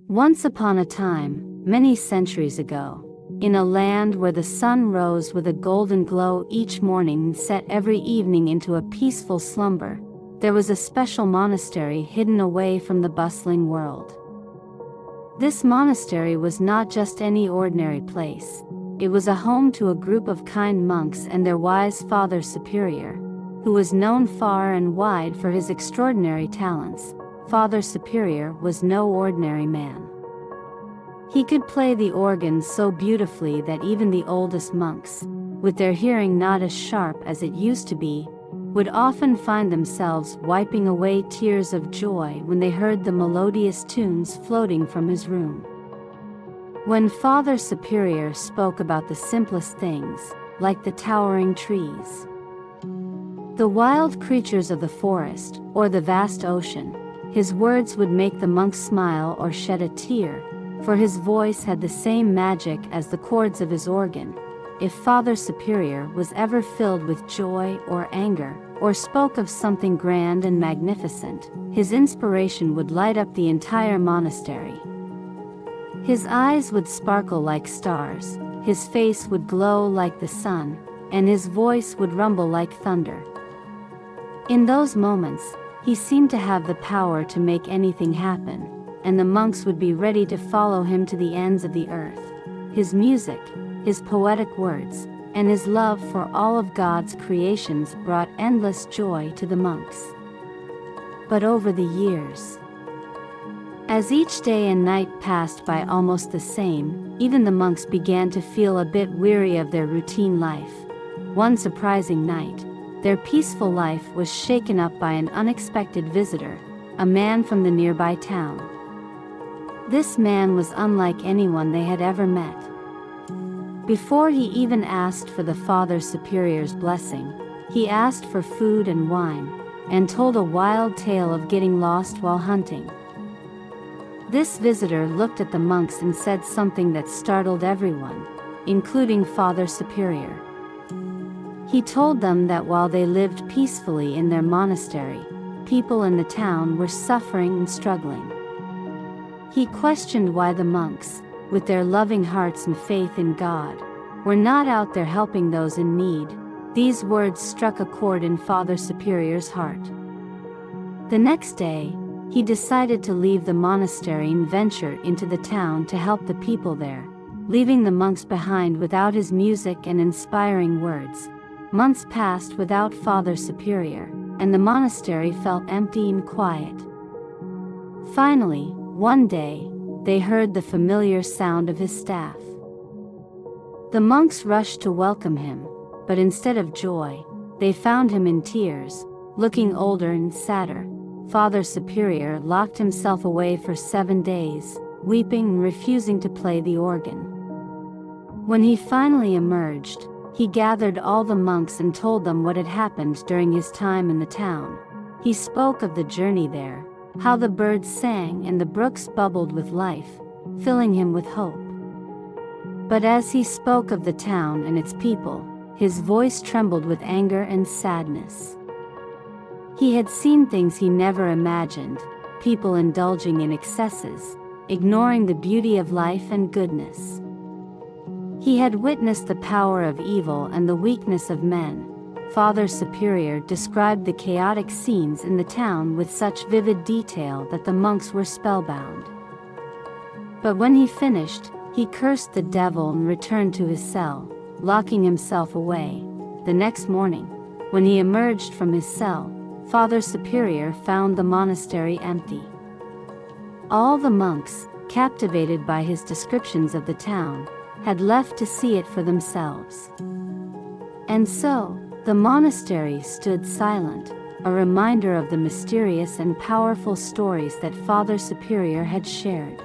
Once upon a time, many centuries ago, in a land where the sun rose with a golden glow each morning and set every evening into a peaceful slumber, there was a special monastery hidden away from the bustling world. This monastery was not just any ordinary place. It was a home to a group of kind monks and their wise Father Superior, who was known far and wide for his extraordinary talents. Father Superior was no ordinary man. He could play the organ so beautifully that even the oldest monks, with their hearing not as sharp as it used to be, would often find themselves wiping away tears of joy when they heard the melodious tunes floating from his room. When Father Superior spoke about the simplest things, like the towering trees, the wild creatures of the forest, or the vast ocean, his words would make the monks smile or shed a tear, for his voice had the same magic as the chords of his organ. If Father Superior was ever filled with joy or anger, or spoke of something grand and magnificent, his inspiration would light up the entire monastery. His eyes would sparkle like stars, his face would glow like the sun, and his voice would rumble like thunder. In those moments, he seemed to have the power to make anything happen, and the monks would be ready to follow him to the ends of the earth. His music, his poetic words, and his love for all of God's creations brought endless joy to the monks. But over the years, as each day and night passed by almost the same, even the monks began to feel a bit weary of their routine life. One surprising night, their peaceful life was shaken up by an unexpected visitor, a man from the nearby town. This man was unlike anyone they had ever met. Before he even asked for the Father Superior's blessing, he asked for food and wine, and told a wild tale of getting lost while hunting. This visitor looked at the monks and said something that startled everyone, including Father Superior. He told them that while they lived peacefully in their monastery, people in the town were suffering and struggling. He questioned why the monks, with their loving hearts and faith in God, were not out there helping those in need. These words struck a chord in Father Superior's heart. The next day, he decided to leave the monastery and venture into the town to help the people there, leaving the monks behind without his music and inspiring words. Months passed without Father Superior, and the monastery felt empty and quiet. Finally, one day, they heard the familiar sound of his staff. The monks rushed to welcome him, but instead of joy, they found him in tears, looking older and sadder. Father Superior locked himself away for 7 days, weeping and refusing to play the organ. When he finally emerged, he gathered all the monks and told them what had happened during his time in the town. He spoke of the journey there, how the birds sang and the brooks bubbled with life, filling him with hope. But as he spoke of the town and its people, his voice trembled with anger and sadness. He had seen things he never imagined, people indulging in excesses, ignoring the beauty of life and goodness. He had witnessed the power of evil and the weakness of men. Father Superior described the chaotic scenes in the town with such vivid detail that the monks were spellbound. But when he finished, he cursed the devil and returned to his cell, locking himself away. The next morning, when he emerged from his cell, Father Superior found the monastery empty. All the monks, captivated by his descriptions of the town, had left to see it for themselves. And so, the monastery stood silent, a reminder of the mysterious and powerful stories that Father Superior had shared.